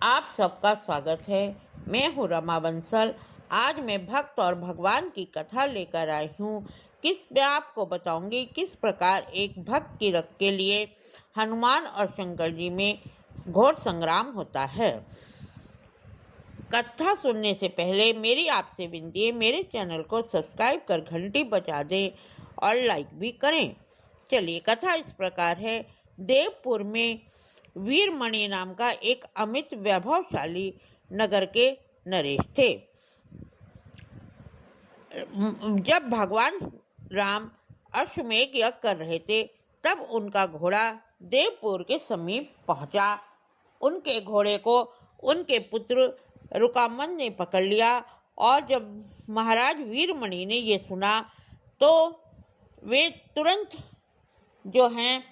आप सबका स्वागत है। मैं हूँ रमा बंसल। आज मैं भक्त और भगवान की कथा लेकर आई हूँ। मैं आपको बताऊंगी किस प्रकार एक भक्त की रक्षा के लिए हनुमान और शंकर जी में घोर संग्राम होता है। कथा सुनने से पहले मेरी आपसे विनती है, मेरे चैनल को सब्सक्राइब कर घंटी बजा दें और लाइक भी करें। चलिए, कथा इस प्रकार है। देवपुर में वीरमणि नाम का एक अमित वैभवशाली नगर के नरेश थे। जब भगवान राम अश्वमेध यज्ञ कर रहे थे, तब उनका घोड़ा देवपुर के समीप पहुंचा। उनके घोड़े को उनके पुत्र रुकामन ने पकड़ लिया, और जब महाराज वीरमणि ने ये सुना तो वे तुरंत जो हैं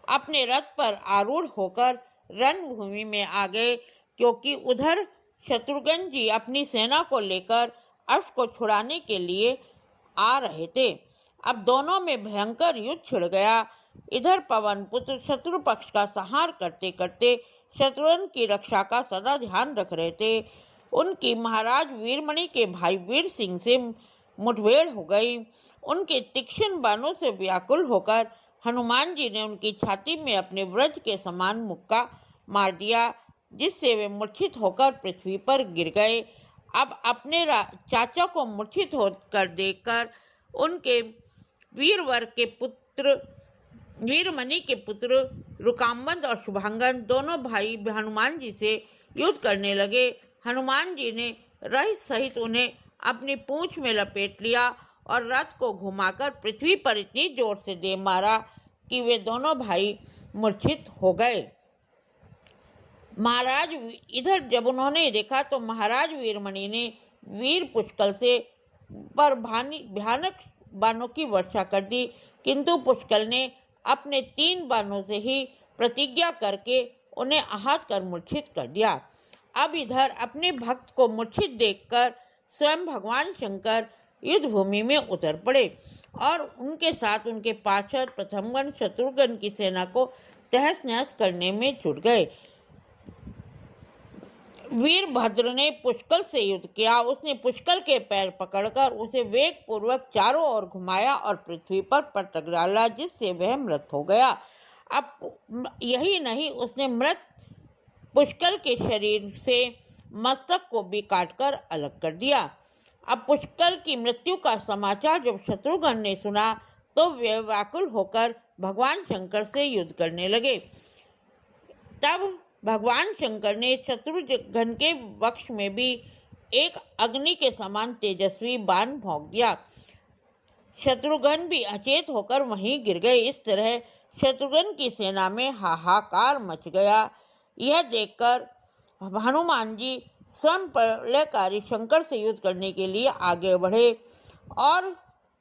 अपने रथ पर आरूढ़ होकर रणभूमि में आ गए, क्योंकि उधर शत्रुघ्न जी अपनी सेना को लेकर अश्व को छुड़ाने के लिए आ रहे थे। अब दोनों में भयंकर युद्ध छिड़ गया। इधर पवन पुत्र शत्रु पक्ष का संहार करते करते शत्रुघ्न की रक्षा का सदा ध्यान रख रहे थे। उनकी महाराज वीरमणि के भाई वीर सिंह से मुठभेड़ हो गई। उनके तीक्ष्ण बाणों से व्याकुल होकर हनुमान जी ने उनकी छाती में अपने वज्र के समान मुक्का मार दिया, जिससे वे मूर्छित होकर पृथ्वी पर गिर गए। अब अपने चाचा को मूर्छित होकर देखकर उनके वीरवर के पुत्र वीरमणि के पुत्र रुकाम्बद और शुभांगन दोनों भाई हनुमान जी से युद्ध करने लगे। हनुमान जी ने रथ सहित उन्हें अपनी पूंछ में लपेट लिया और रथ को घुमाकर पृथ्वी पर इतनी जोर से दे मारा कि वे दोनों भाई मूर्छित हो गए। महाराज इधर जब उन्होंने देखा तो महाराज वीरमणि ने वीर पुष्कल से पर भयानक बाणों की वर्षा कर दी, किंतु पुष्कल ने अपने 3 बाणों से ही प्रतिज्ञा करके उन्हें आहत कर मूर्छित कर दिया। अब इधर अपने भक्त को मूर्छित देखकर स्वयं भगवान शंकर युद्ध भूमि में उतर पड़े और उनके साथ उनके पार्षद प्रथमगण शत्रुघ्न की सेना को तहस नहस करने में जुट गए। वीरभद्र ने पुष्कल से युद्ध किया। उसने पुष्कल के पैर पकड़कर उसे वेग पूर्वक चारों ओर घुमाया और पृथ्वी पर पटक डाला, जिससे वह मृत हो गया। अब यही नहीं, उसने मृत पुष्कल के शरीर से मस्तक को भी काटकर अलग कर दिया। अब पुष्कल की मृत्यु का समाचार जब शत्रुघ्न ने सुना तो वे व्याकुल होकर भगवान शंकर से युद्ध करने लगे। तब भगवान शंकर ने शत्रुघ्न के वक्ष में भी एक अग्नि के समान तेजस्वी बाण भोंक दिया। शत्रुघ्न भी अचेत होकर वहीं गिर गए। इस तरह शत्रुघ्न की सेना में हाहाकार मच गया। यह देखकर हनुमान जी स्वयं प्रलयकारी शंकर से युद्ध करने के लिए आगे बढ़े और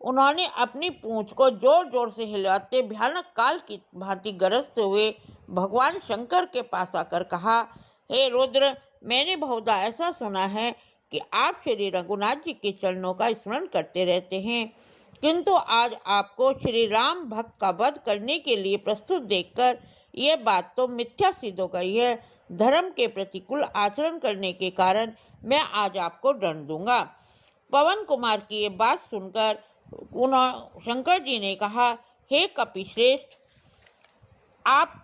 उन्होंने अपनी पूंछ को जोर जोर से हिलाते भयानक काल की भांति गरजते हुए भगवान शंकर के पास आकर कहा, हे रुद्र, मैंने बहुधा ऐसा सुना है कि आप श्री रघुनाथ जी के चरणों का स्मरण करते रहते हैं, किंतु आज आपको श्री राम भक्त का वध करने के लिए प्रस्तुत देखकर यह बात तो मिथ्या सिद्ध हो गई है। धर्म के प्रतिकूल आचरण करने के कारण मैं आज आपको दंड दूंगा। पवन कुमार की ये बात सुनकर शंकर जी ने कहा, हे कपिश्रेष्ठ, आप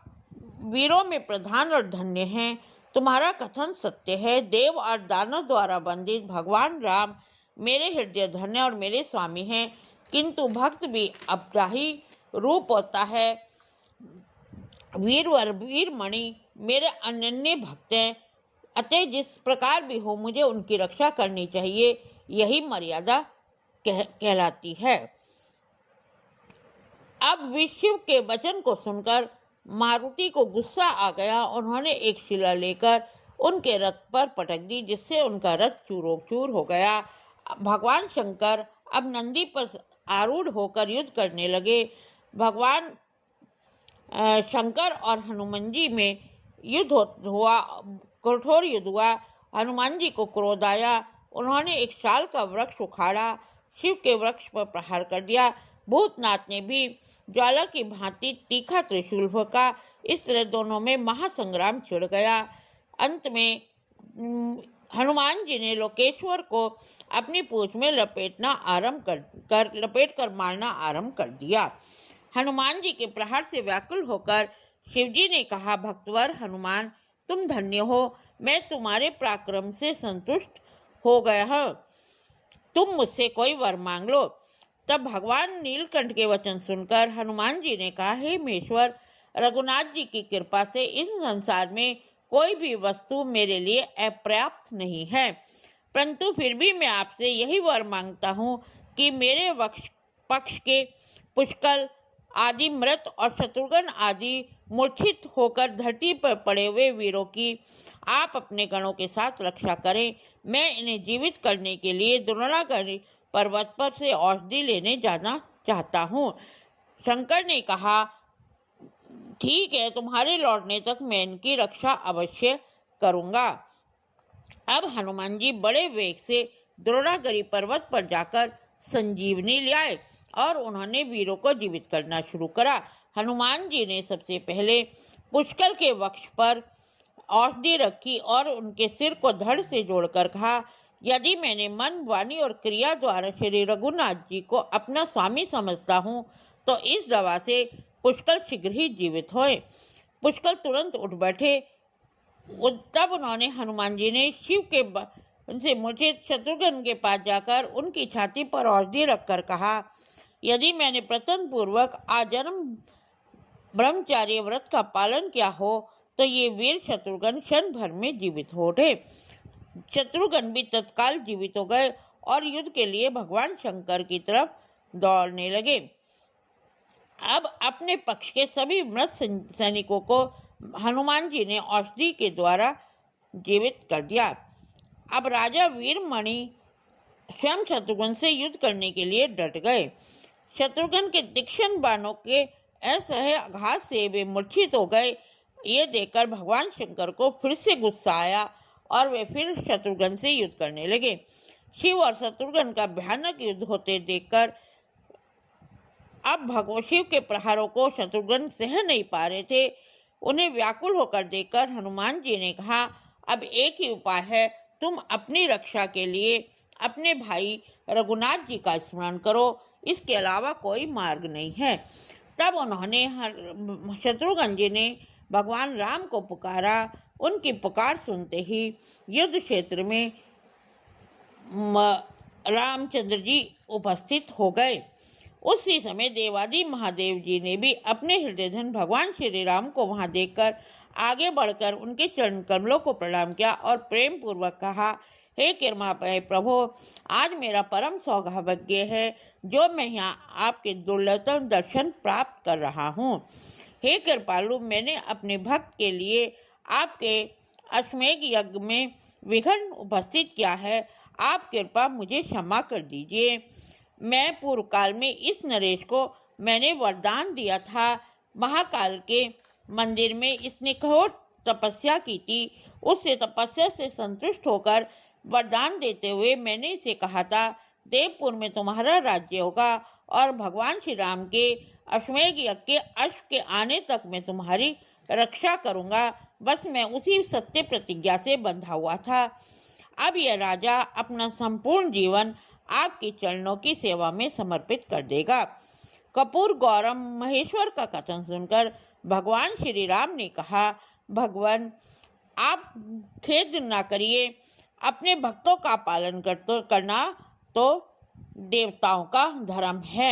वीरों में प्रधान और धन्य हैं। तुम्हारा कथन सत्य है। देव और दानव द्वारा वंदित भगवान राम मेरे हृदय धन्य और मेरे स्वामी हैं, किंतु भक्त भी अपराही रूप होता है। वीरवर वीरमणि मेरे अनन्य भक्त हैं, अतः जिस प्रकार भी हो मुझे उनकी रक्षा करनी चाहिए, यही मर्यादा कहलाती है। अब विष्णु के वचन को सुनकर मारुति को गुस्सा आ गया। उन्होंने एक शिला लेकर उनके रथ पर पटक दी, जिससे उनका रथ चूरोचूर हो गया। भगवान शंकर अब नंदी पर आरूढ़ होकर युद्ध करने लगे। भगवान शंकर और हनुमान जी में युद्ध हुआ, कठोर युद्ध हुआ। हनुमान जी को क्रोध आया। उन्होंने एक शाल का वृक्ष उखाड़ा, शिव के वृक्ष पर प्रहार कर दिया। भूतनाथ ने भी ज्वाला की भांति तीखा त्रिशूल फेंका। इस तरह दोनों में महासंग्राम छिड़ गया। अंत में हनुमान जी ने लोकेश्वर को अपनी पूंछ में लपेट कर मारना आरंभ कर दिया। हनुमान जी के प्रहार से व्याकुल होकर शिवजी ने कहा, भक्तवर हनुमान, तुम धन्य हो, मैं तुम्हारे पराक्रम से संतुष्ट हो गया हूँ, तुम मुझसे कोई वर मांग लो। तब भगवान नीलकंठ के वचन सुनकर हनुमान जी ने कहा, हे महेश्वर, रघुनाथ जी की कृपा से इस संसार में कोई भी वस्तु मेरे लिए अपर्याप्त नहीं है, परंतु फिर भी मैं आपसे यही वर मांगता हूँ कि मेरे पक्ष के पुष्कल आदि मृत और शत्रुघ्न आदि मूर्छित होकर धरती पर पड़े हुए वीरों की आप अपने गणों के साथ रक्षा करें। मैं इन्हें जीवित करने के लिए द्रोणागिरि पर्वत पर से औषधि लेने जाना चाहता हूँ। शंकर ने कहा, ठीक है, तुम्हारे लौटने तक मैं इनकी रक्षा अवश्य करूँगा। अब हनुमान जी बड़े वेग से द्रोणागिरि पर्वत पर जाकर संजीवनी ले आए और उन्होंने वीरों को जीवित करना शुरू करा। हनुमान जी ने सबसे पहले पुष्कर के वक्ष पर औषधि रखी और उनके सिर को धड़ से जोड़कर कहा, यदि मैंने मन, वाणी और क्रिया द्वारा श्री रघुनाथ जी को अपना स्वामी समझता हूँ तो इस दवा से पुष्कर शीघ्र ही जीवित होए। पुष्कर तुरंत उठ बैठे। तब उन्होंने हनुमान जी ने शिव के उनसे मूर्छित शत्रुघ्न के पास जाकर उनकी छाती पर औषधि रखकर कहा, यदि मैंने प्रयत्न पूर्वक आजन्म ब्रह्मचार्य व्रत का पालन किया हो तो ये वीर शत्रुघ्न क्षण भर में जीवित हो उठे। शत्रुघ्न भी तत्काल जीवित हो गए और युद्ध के लिए भगवान शंकर की तरफ दौड़ने लगे। अब अपने पक्ष के सभी मृत सैनिकों को हनुमान जी ने औषधि के द्वारा जीवित कर दिया। अब राजा वीरमणि स्वयं शत्रुघ्न से युद्ध करने के लिए डट गए। शत्रुघ्न के तीक्ष्ण बाणों के असह्य आघात से वे मूर्छित हो गए। ये देखकर भगवान शंकर को फिर से गुस्सा आया और वे फिर शत्रुघ्न से युद्ध करने लगे। शिव और शत्रुघ्न का भयानक युद्ध होते देखकर अब शिव के प्रहारों को शत्रुघ्न सह नहीं पा रहे थे। उन्हें व्याकुल होकर देखकर हनुमान जी ने कहा, अब एक ही उपाय है, तुम अपनी रक्षा के लिए अपने भाई रघुनाथ जी का स्मरण करो, इसके अलावा कोई मार्ग नहीं है। तब उन्होंने शत्रुघ्न जी ने भगवान राम को पुकारा। उनकी पुकार सुनते ही युद्ध क्षेत्र में रामचंद्र जी उपस्थित हो गए। उसी समय देवादि महादेव जी ने भी अपने हृदयधन भगवान श्री राम को वहां देखकर आगे बढ़कर उनके चरण कमलों को प्रणाम किया और प्रेम पूर्वक कहा, हे कृपामय प्रभु, आज मेरा परम सौभाग्य है जो मैं यहाँ आपके दुर्लभतम दर्शन प्राप्त कर रहा हूँ। हे कृपालु, मैंने अपने भक्त के लिए आपके अश्वमेघ यज्ञ में विघ्न उपस्थित किया है, आप कृपा मुझे क्षमा कर दीजिए। मैं पूर्व काल में इस नरेश को मैंने वरदान दिया था। महाकाल के मंदिर में इसने कठोर तपस्या की थी। उससे तपस्या से संतुष्ट होकर वरदान देते हुए मैंने इसे कहा था, देवपुर में तुम्हारा राज्य होगा और भगवान श्री राम के अश्वमेघ यज्ञ के अश्व के आने तक मैं तुम्हारी रक्षा करूंगा। बस मैं उसी सत्य प्रतिज्ञा से बंधा हुआ था। अब यह राजा अपना संपूर्ण जीवन आपके चरणों की सेवा में समर्पित कर देगा। कपूर गौरम महेश्वर का कथन सुनकर भगवान श्री राम ने कहा, भगवान, आप खेद न करिए, अपने भक्तों का पालन करना तो देवताओं का धर्म है।